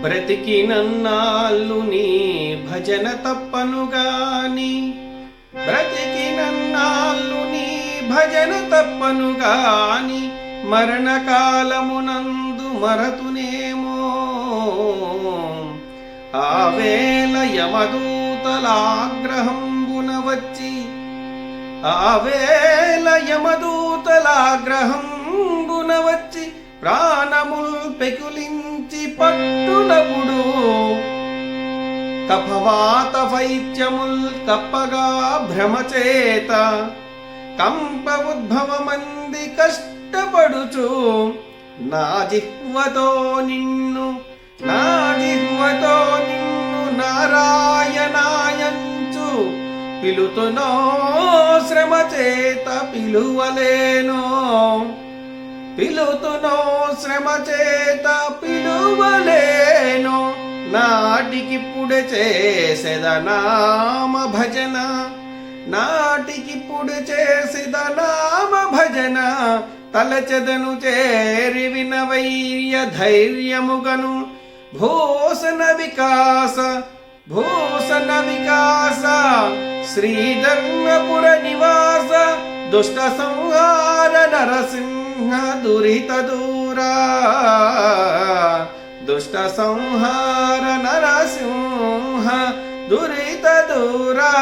బ్రతికినన్నాళ్ళు నీ భజన తప్పనుగాని, బ్రతికినన్నాళ్ళు నీ భజన తప్పనుగాని, మరణకాలమునందు మరతునేమో. ఆవేళ యమదూతలాగ్రహంబున వచ్చి, ఆవేళ యమదూతలాగ్రహంబున వచ్చి ప్రాణముల్ పెకులించి పట్టునప్పుడు, కఫవాత వైద్యముల్ తప్పగా భ్రమచేత కంప ఉద్భవమంది కష్టపడుచు, నా జిహ్వతో నిన్ను నారాయణాయంచు పిలుతునో శ్రమ చేత పిలువలేనో, పిలుతునో శ్రమ చేత పిలువలేనో. నాటికిప్పుడే చేసేద నామ భజన, నాటికిప్పుడు చేసిద నామ భజన. తలచెదను చేరి వినవయ్య ధైర్యముగను, భూషణ వికాస భూషణ వికాస శ్రీధర్మపుర నివాస, దుష్ట సంహార నరసింహ దురిత దూరా, దుష్ట సంహార నరసింహ దురిత దూరా.